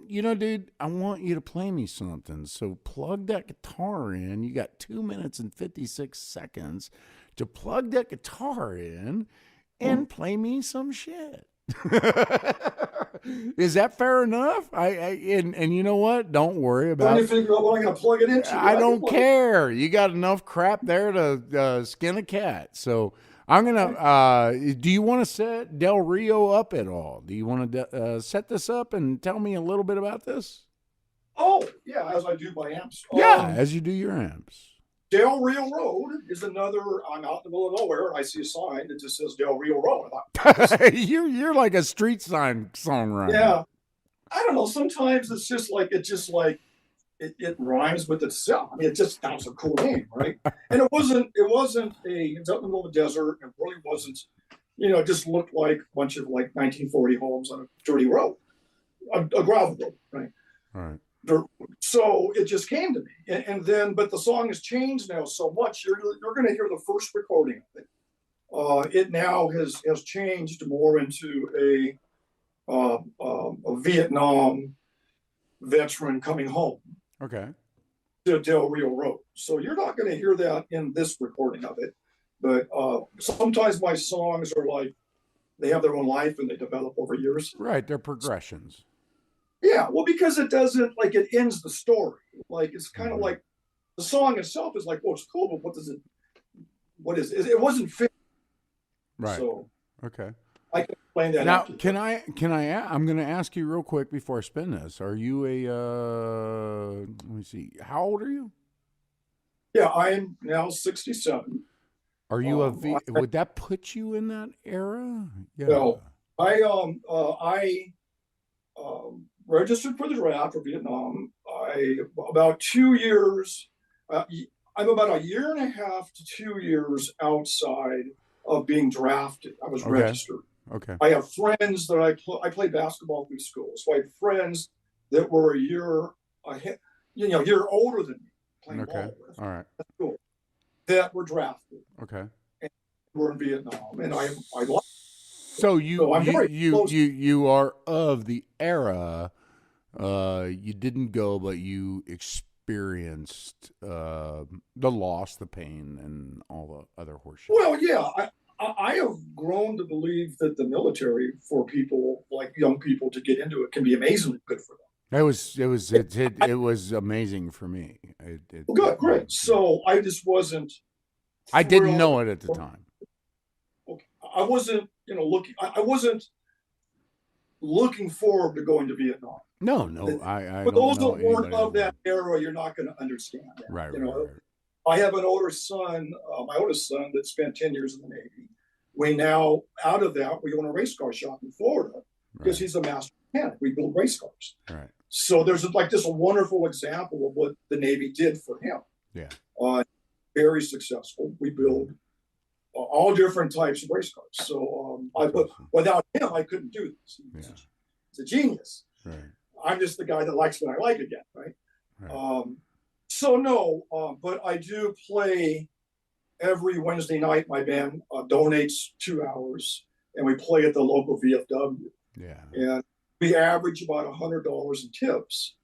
dude, I want you to play me something. So plug that guitar in. You got 2 minutes and 56 seconds to plug that guitar in and play me some shit. Is that fair enough? And you know what? Don't worry about it. Figure out what I'm going to plug it into. I don't care. You got enough crap there to skin a cat. So I'm gonna. Do you want to set Del Rio up at all? Do you want to set this up and tell me a little bit about this? Oh yeah, as I do my amps. Yeah, as you do your amps. Del Rio Road is another. I'm out in the middle of nowhere, and I see a sign that just says Del Rio Road. You're like a street sign songwriter. Yeah, I don't know. Sometimes it's just like it rhymes with itself. I mean, that's a cool name, right? And it wasn't it's out in the middle of the desert. It really wasn't, it just looked like a bunch of like 1940 homes on a dirty road, a gravel road, right? All right. So it just came to me, and then, but the song has changed now so much. You're going to hear the first recording of it. It now has changed more into a Vietnam veteran coming home. Okay. To Del Rio Road. So you're not going to hear that in this recording of it, but sometimes my songs are like, they have their own life and they develop over years. Right, they're progressions. Yeah, well, because it doesn't, like, it ends the story. Like, it's kind of like, the song itself is like, oh, it's cool, but what is it? It wasn't fit. Right. So, okay. I can explain that. Now, I'm going to ask you real quick before I spin this. Are you let me see. How old are you? Yeah, I am now 67. Are you would that put you in that era? Yeah. No, I registered for the draft for Vietnam. About 2 years, I'm about a year and a half to 2 years outside of being drafted. I was registered. Okay. I have friends that I played basketball through school, so I had friends that were a year ahead, year older than me playing ball with. All right. That's cool. That were drafted. Okay. And were in Vietnam, and I loved. So you are of the era. You didn't go, but you experienced the loss, the pain, and all the other horseshit. Well, yeah, I have grown to believe that the military, for people like young people to get into it, can be amazingly good for them. It was amazing for me. Good, great. So I just wasn't. I didn't know it at the time. Okay, I wasn't, looking. I wasn't looking forward to going to Vietnam. No, I. For those that weren't of that era, you're not going to understand that. Right. I have an older son, my oldest son, that spent 10 years in the Navy. We now, out of that, we own a race car shop in Florida. because he's a master mechanic. We build race cars. Right. So there's like this wonderful example of what the Navy did for him. Yeah. Very successful. We build all different types of race cars. So without him, I couldn't do this. He's a genius. Right. I'm just the guy that likes what I like again, right? So no, but I do play every Wednesday night. My band donates 2 hours, and we play at the local VFW. Yeah. And we average about $100 in tips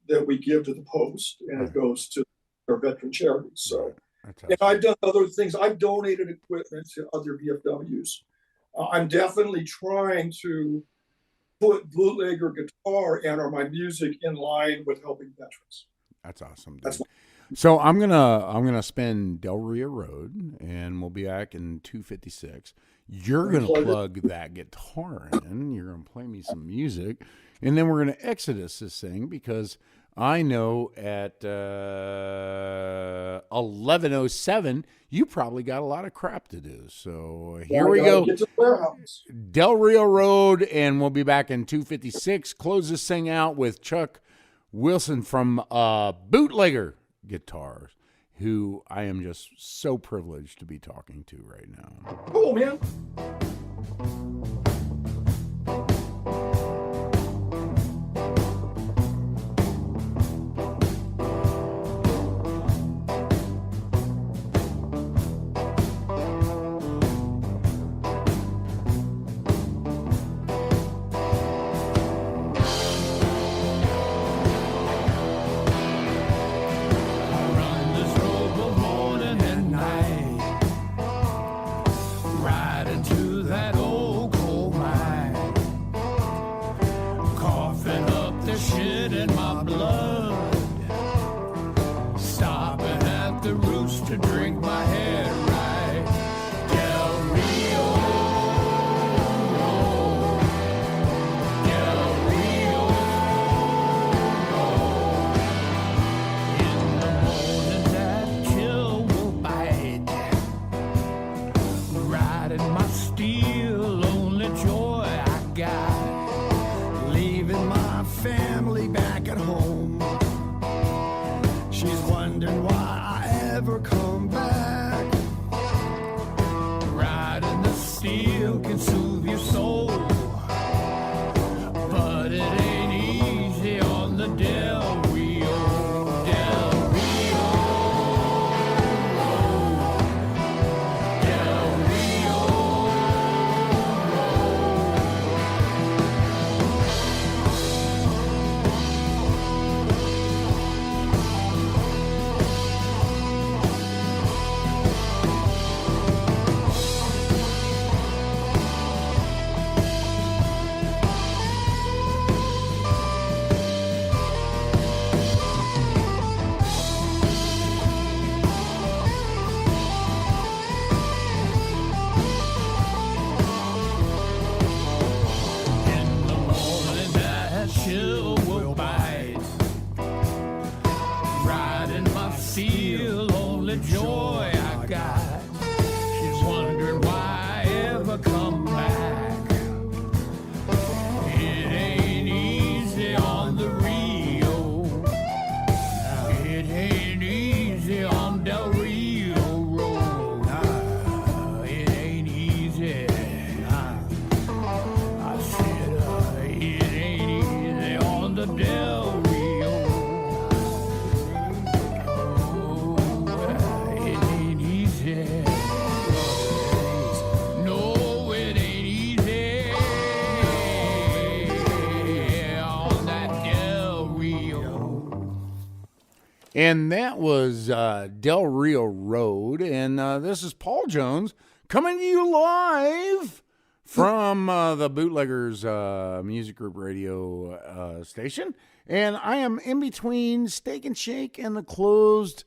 that we give to the post, and it goes to our veteran charities. So, and I've done other things. I've donated equipment to other VFWs. I'm definitely trying to put Bootlegger Guitar and/or my music in line with helping veterans. That's awesome. Dude. So I'm gonna spin Del Rio Road, and we'll be back in 256. You're gonna plug that guitar in. You're gonna play me some music, and then we're gonna exodus this thing because I know at 11:07 you probably got a lot of crap to do. So here we go. Get to the warehouse. Del Rio Road, and we'll be back in 256. Close this thing out with Chuck Wilson from Bootlegger Guitars, who I am just so privileged to be talking to right now. Cool, man. And that was Del Rio Road. And this is Paul Jones coming to you live from the Bootleggers Music Group radio station. And I am in between Steak and Shake and the closed,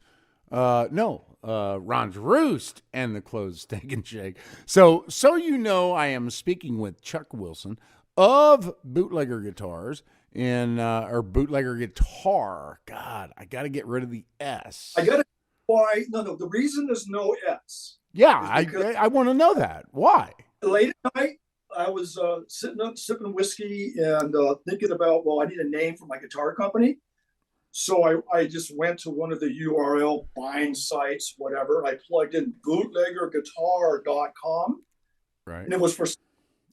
Ron's Roost and the closed Steak and Shake. So you know, I am speaking with Chuck Wilson of Bootlegger Guitars. Or Bootlegger Guitar. God, I got to get rid of the S. Why? No. The reason there's no S. Yeah, I want to know that. Why? Late at night, I was sitting up sipping whiskey and thinking about, well, I need a name for my guitar company. So I just went to one of the URL buying sites, whatever. I plugged in bootleggerguitar.com, Right. and it was for.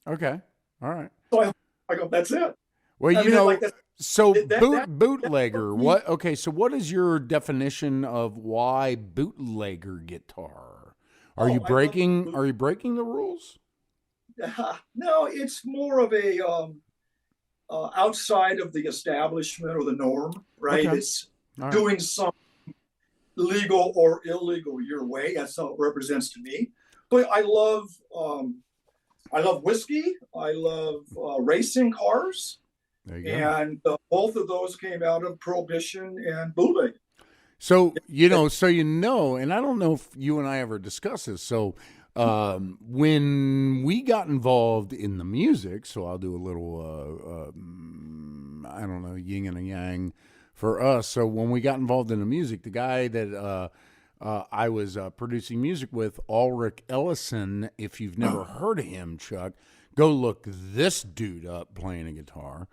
Okay. All right. So I go, that's it. Well, I you mean, know, like that. so That bootlegger. What? Okay. So what is your definition of why bootlegger guitar? Are you Oh, I love. breaking? Are you breaking the rules? No, it's more of a outside of the establishment or the norm, right? Okay. It's All right. doing some legal or illegal your way. That's how it represents to me. But I love whiskey. I love racing cars, There you go. and both of those came out of prohibition and bootleg. So and I don't know if you and I ever discussed this. So when we got involved in the music, so I'll do a little, I don't know, yin and a yang for us. So when we got involved in the music, the guy that I was producing music with, Ulrich Ellison, if you've never heard of him, Chuck, go look this dude up playing a guitar.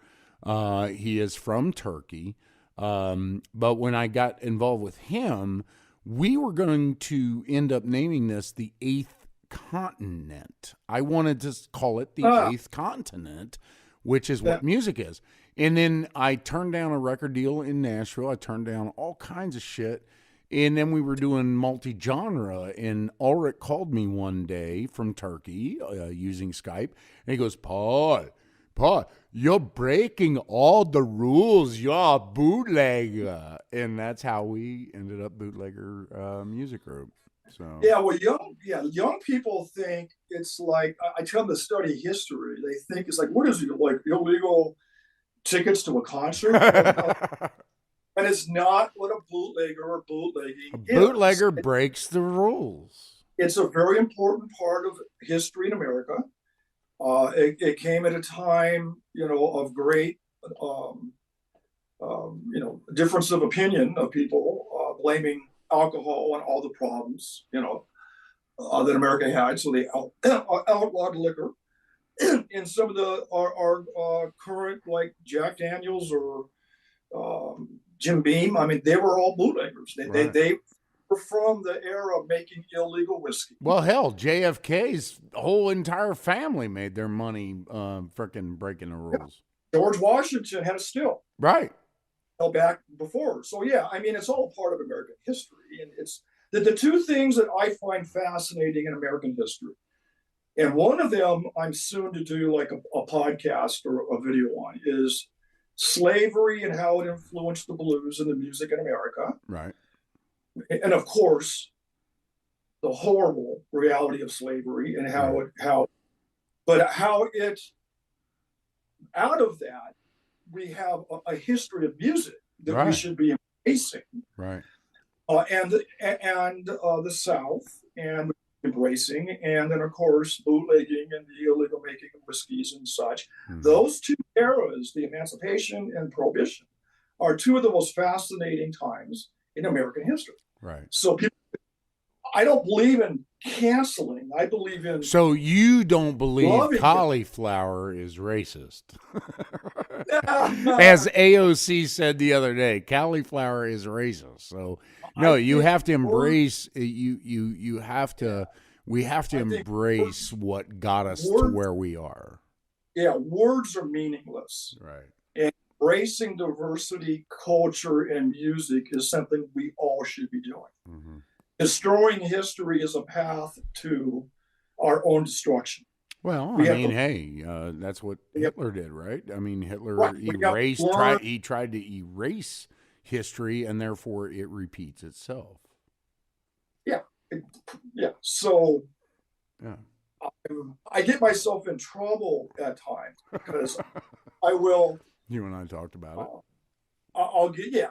He is from Turkey. But when I got involved with him, we were going to end up naming this the Eighth Continent. I wanted to call it the Eighth Continent, which is what music is. And then I turned down a record deal in Nashville. I turned down all kinds of shit. And then we were doing multi-genre, and Ulrich called me one day from Turkey using Skype, and he goes, Paul, you're breaking all the rules. You're a bootlegger. And that's how we ended up Bootlegger Music Group. So Yeah, well, young people think it's like I tell them to study history. They think it's like, what is it, like illegal tickets to a concert? And it's not what a bootlegger or bootlegging a is. bootlegger breaks the rules. It's a very important part of history in America. It came at a time, of great, difference of opinion of people blaming alcohol on all the problems, that America had. So they outlawed liquor. And some of our current, like Jack Daniels or Jim Beam, I mean, they were all bootleggers. They were from the era of making illegal whiskey. Well, hell, JFK's whole entire family made their money freaking breaking the rules. George Washington had a still. Right. Held back before. So, yeah, I mean, it's all part of American history. And it's the two things that I find fascinating in American history. And one of them I'm soon to do like a podcast or a video on is slavery and how it influenced the blues and the music in America. Right. And of course, the horrible reality of slavery and how it out of that, we have a history of music that we should be embracing. Right. And the South and embracing, and then of course bootlegging and the illegal making of whiskeys and such. Mm-hmm. Those two eras, the Emancipation and Prohibition, are two of the most fascinating times in American history. Right. So I don't believe in canceling. I believe in. So you don't believe cauliflower is racist? As AOC said the other day, cauliflower is racist. So no, you have to embrace. You have to. We have to embrace what got us to where we are. Yeah, words are meaningless. Right. And embracing diversity, culture, and music is something we all should be doing. Mm-hmm. Destroying history is a path to our own destruction. Well, that's what Hitler did, right? I mean, Hitler he tried to erase history, and therefore it repeats itself. Yeah. So, I get myself in trouble at times because I will. You and I talked about it.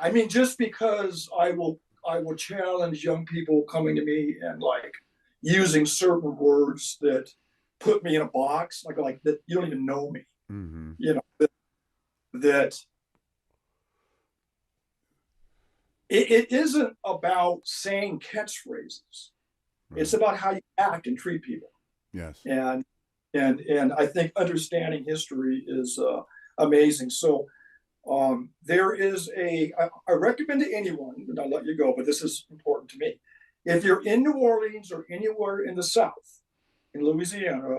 I mean, just because I will challenge young people coming to me and like using certain words that put me in a box, like that you don't even know me. Mm-hmm. That it isn't about saying catchphrases. Right. It's about how you act and treat people. Yes. And And I think understanding history is amazing. So there is I recommend to anyone, and I'll let you go, but this is important to me. If you're in New Orleans or anywhere in the South, in Louisiana,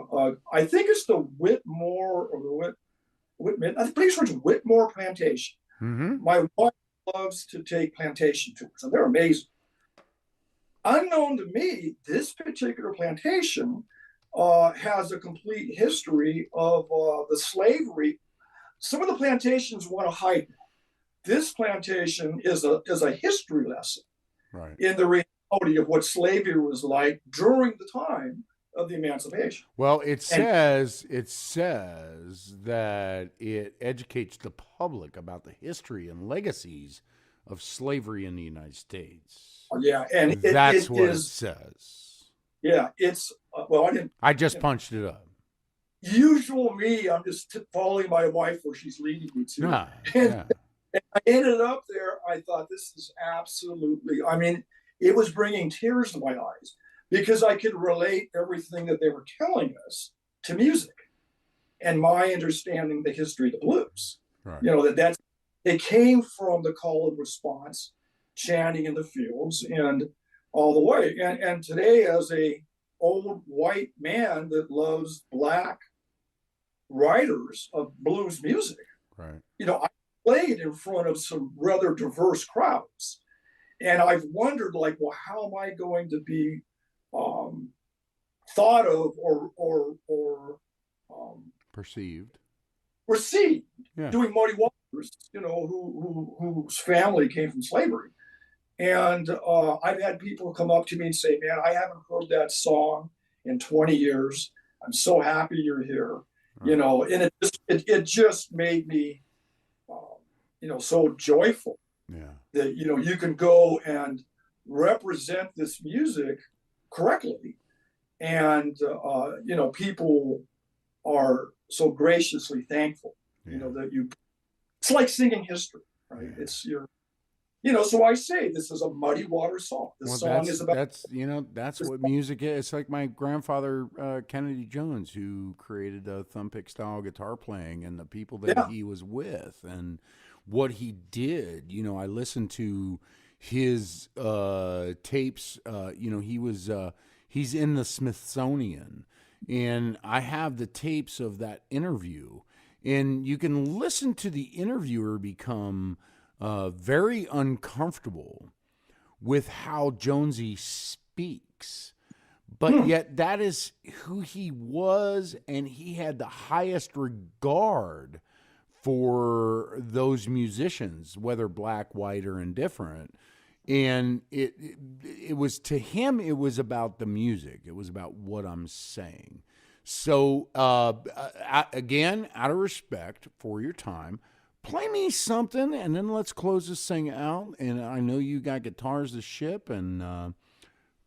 I think it's the Whitmore or the Whitman, I think it's Whitmore Plantation. Mm-hmm. My wife loves to take plantation tours, and they're amazing. Unknown to me, this particular plantation has a complete history of the slavery. Some of the plantations want to hide. This plantation is a history lesson in the reality of what slavery was like during the time of the emancipation. Well, it says that it educates the public about the history and legacies of slavery in the United States. Yeah, and that's what it says. Yeah, it's well, I just punched it up. Usual me, I'm just following my wife where she's leading me to. Yeah, and I ended up there. I thought, this is absolutely, I mean, it was bringing tears to my eyes because I could relate everything that they were telling us to music and my understanding the history of the blues. Right. You know, it came from the call and response, chanting in the fields and all the way. And today, as a old white man that loves Black writers of blues music, right? You know, I played in front of some rather diverse crowds, and I've wondered, like, well, how am I going to be thought of or perceived, received? Yeah. Doing Muddy Waters, you know, whose family came from slavery, and I've had people come up to me and say, "Man, I haven't heard that song in 20 years. I'm so happy you're here." You know, and it just made me, you know, so joyful. Yeah. That, you know, you can go and represent this music correctly, and you know, people are so graciously thankful. Yeah. You know, that it's like singing history, right? Yeah. It's your. You know, so I say this is a Muddy Water song. This song is about that's what music is. It's like my grandfather Kennedy Jones, who created thumb-pick style guitar playing, and the people that he was with, and what he did. You know, I listened to his tapes. You know, he's in the Smithsonian, and I have the tapes of that interview, and you can listen to the interviewer become very uncomfortable with how Jonesy speaks, but yet that is who he was, and he had the highest regard for those musicians, whether Black, white, or indifferent. And it was, to him, it was about the music. It was about what I'm saying. So again, out of respect for your time, play me something, and then let's close this thing out. And I know you got guitars to ship, and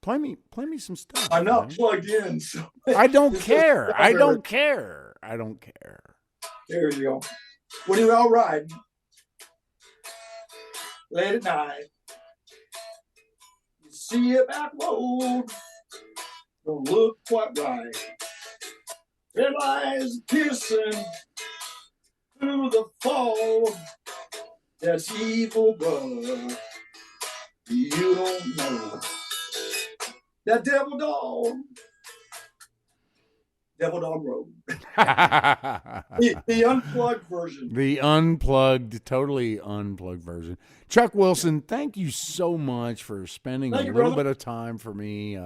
play me some stuff. I'm not plugged in, so I don't care. I don't care. I don't care. There you go. When you're out riding late at night, you see a back road, don't look quite right. Everybody's kissing through the fog. That's evil, brother. You don't know that Devil Dog Road. the unplugged version. The unplugged, totally unplugged version. Chuck Wilson, thank you so much for spending a little bit of time for me.